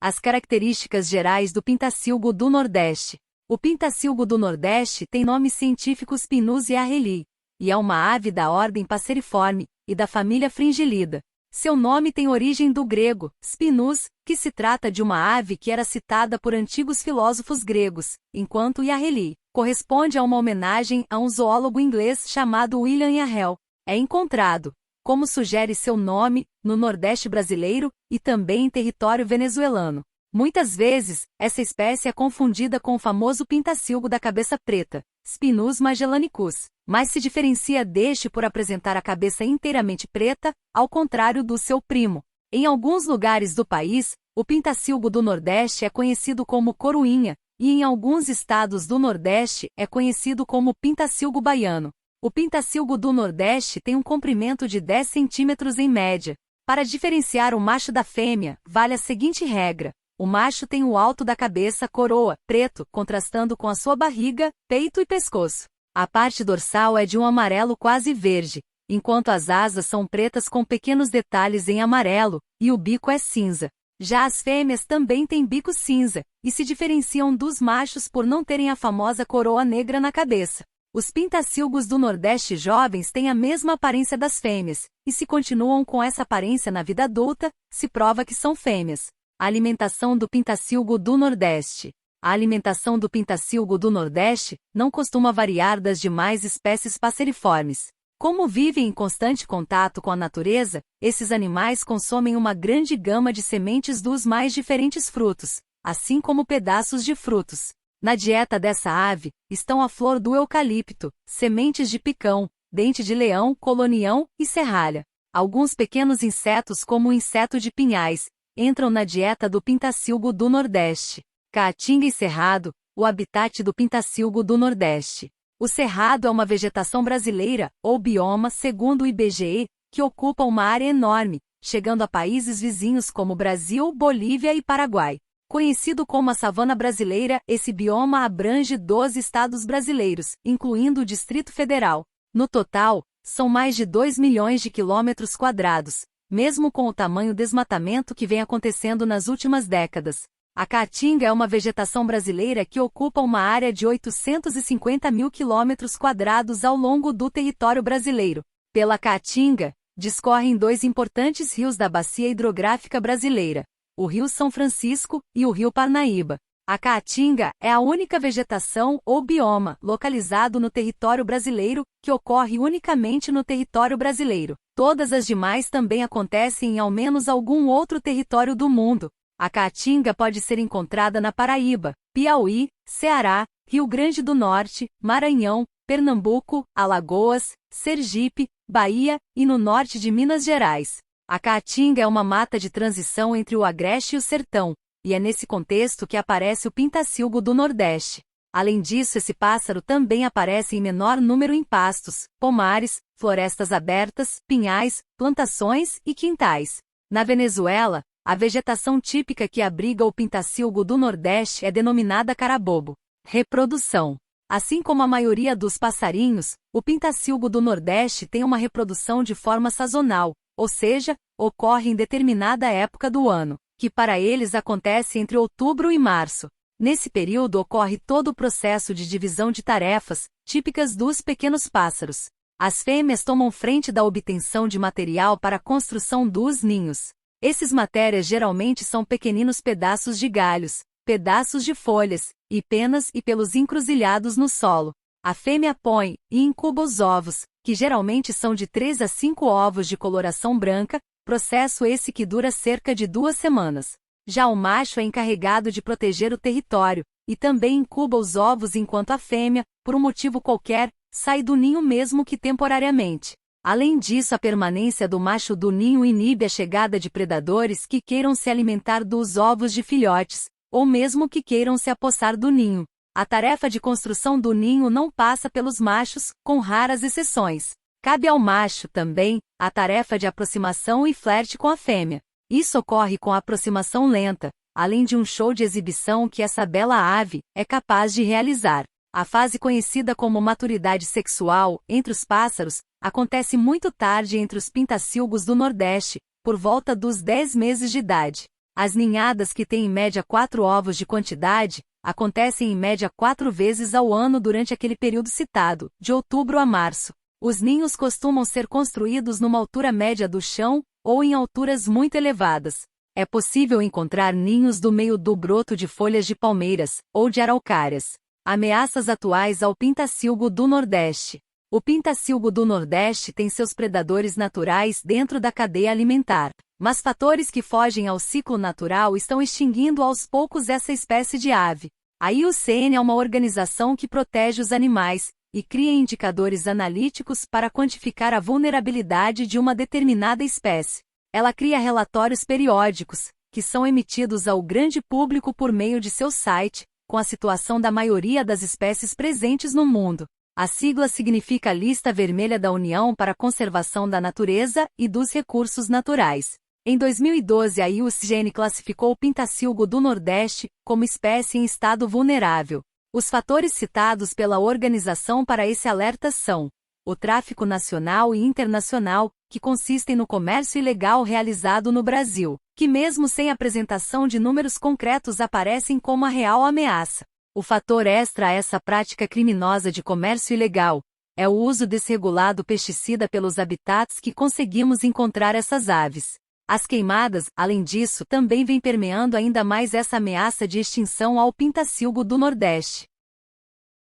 As características gerais do pintacilgo do Nordeste. O pintacilgo do Nordeste tem nome científico Spinus yarreli, e é uma ave da ordem Passeriforme, e da família Fringillida. Seu nome tem origem do grego, spinus, que se trata de uma ave que era citada por antigos filósofos gregos, enquanto yarreli corresponde a uma homenagem a um zoólogo inglês chamado William Yarrell. É encontrado, como sugere seu nome, no Nordeste brasileiro e também em território venezuelano. Muitas vezes, essa espécie é confundida com o famoso pintacilgo da cabeça preta, Spinus magellanicus, mas se diferencia deste por apresentar a cabeça inteiramente preta, ao contrário do seu primo. Em alguns lugares do país, o pintacilgo do Nordeste é conhecido como coroinha, e em alguns estados do Nordeste é conhecido como pintacilgo baiano. O pintacilgo do Nordeste tem um comprimento de 10 centímetros em média. Para diferenciar o macho da fêmea, vale a seguinte regra. O macho tem o alto da cabeça coroa, preto, contrastando com a sua barriga, peito e pescoço. A parte dorsal é de um amarelo quase verde, enquanto as asas são pretas com pequenos detalhes em amarelo, e o bico é cinza. Já as fêmeas também têm bico cinza, e se diferenciam dos machos por não terem a famosa coroa negra na cabeça. Os pintacilgos do Nordeste jovens têm a mesma aparência das fêmeas, e se continuam com essa aparência na vida adulta, se prova que são fêmeas. A alimentação do pintacilgo do Nordeste. A alimentação do pintacilgo do Nordeste não costuma variar das demais espécies passeriformes. Como vivem em constante contato com a natureza, esses animais consomem uma grande gama de sementes dos mais diferentes frutos, assim como pedaços de frutos. Na dieta dessa ave, estão a flor do eucalipto, sementes de picão, dente de leão, colonião e serralha. Alguns pequenos insetos como o inseto de pinhais, entram na dieta do pintacilgo do Nordeste. Caatinga e cerrado, o habitat do pintacilgo do Nordeste. O cerrado é uma vegetação brasileira, ou bioma segundo o IBGE, que ocupa uma área enorme, chegando a países vizinhos como Brasil, Bolívia e Paraguai. Conhecido como a savana brasileira, esse bioma abrange 12 estados brasileiros, incluindo o Distrito Federal. No total, são mais de 2 milhões de quilômetros quadrados, mesmo com o tamanho desmatamento que vem acontecendo nas últimas décadas. A caatinga é uma vegetação brasileira que ocupa uma área de 850 mil quilômetros quadrados ao longo do território brasileiro. Pela caatinga, discorrem dois importantes rios da bacia hidrográfica brasileira, o Rio São Francisco e o Rio Parnaíba. A caatinga é a única vegetação ou bioma localizado no território brasileiro que ocorre unicamente no território brasileiro. Todas as demais também acontecem em ao menos algum outro território do mundo. A caatinga pode ser encontrada na Paraíba, Piauí, Ceará, Rio Grande do Norte, Maranhão, Pernambuco, Alagoas, Sergipe, Bahia e no norte de Minas Gerais. A caatinga é uma mata de transição entre o agreste e o sertão, e é nesse contexto que aparece o pintacilgo do Nordeste. Além disso, esse pássaro também aparece em menor número em pastos, pomares, florestas abertas, pinhais, plantações e quintais. Na Venezuela, a vegetação típica que abriga o pintacilgo do Nordeste é denominada carabobo. Reprodução. Assim como a maioria dos passarinhos, o pintacilgo do Nordeste tem uma reprodução de forma sazonal, ou seja, ocorre em determinada época do ano, que para eles acontece entre outubro e março. Nesse período ocorre todo o processo de divisão de tarefas, típicas dos pequenos pássaros. As fêmeas tomam frente da obtenção de material para a construção dos ninhos. Esses matérias geralmente são pequeninos pedaços de galhos, pedaços de folhas, e penas e pelos encruzilhados no solo. A fêmea põe e incuba os ovos, que geralmente são de 3 a 5 ovos de coloração branca, processo esse que dura cerca de 2 semanas. Já o macho é encarregado de proteger o território, e também incuba os ovos enquanto a fêmea, por um motivo qualquer, sai do ninho mesmo que temporariamente. Além disso, a permanência do macho do ninho inibe a chegada de predadores que queiram se alimentar dos ovos de filhotes, ou mesmo que queiram se apossar do ninho. A tarefa de construção do ninho não passa pelos machos, com raras exceções. Cabe ao macho, também, a tarefa de aproximação e flerte com a fêmea. Isso ocorre com a aproximação lenta, além de um show de exibição que essa bela ave é capaz de realizar. A fase conhecida como maturidade sexual, entre os pássaros, acontece muito tarde entre os pintacilgos do Nordeste, por volta dos 10 meses de idade. As ninhadas, que têm em média 4 ovos de quantidade, acontecem em média 4 vezes ao ano durante aquele período citado, de outubro a março. Os ninhos costumam ser construídos numa altura média do chão, ou em alturas muito elevadas. É possível encontrar ninhos do meio do broto de folhas de palmeiras, ou de araucárias. Ameaças atuais ao pintacilgo do Nordeste. O pintacilgo do Nordeste tem seus predadores naturais dentro da cadeia alimentar, mas fatores que fogem ao ciclo natural estão extinguindo aos poucos essa espécie de ave. A IUCN é uma organização que protege os animais e cria indicadores analíticos para quantificar a vulnerabilidade de uma determinada espécie. Ela cria relatórios periódicos, que são emitidos ao grande público por meio de seu site, com a situação da maioria das espécies presentes no mundo. A sigla significa Lista Vermelha da União para a Conservação da Natureza e dos Recursos Naturais. Em 2012, a IUCN classificou o pintacilgo do Nordeste como espécie em estado vulnerável. Os fatores citados pela organização para esse alerta são o tráfico nacional e internacional, que consistem no comércio ilegal realizado no Brasil, que mesmo sem apresentação de números concretos aparecem como a real ameaça. O fator extra a essa prática criminosa de comércio ilegal é o uso desregulado pesticida pelos habitats que conseguimos encontrar essas aves. As queimadas, além disso, também vêm permeando ainda mais essa ameaça de extinção ao pintacilgo do Nordeste.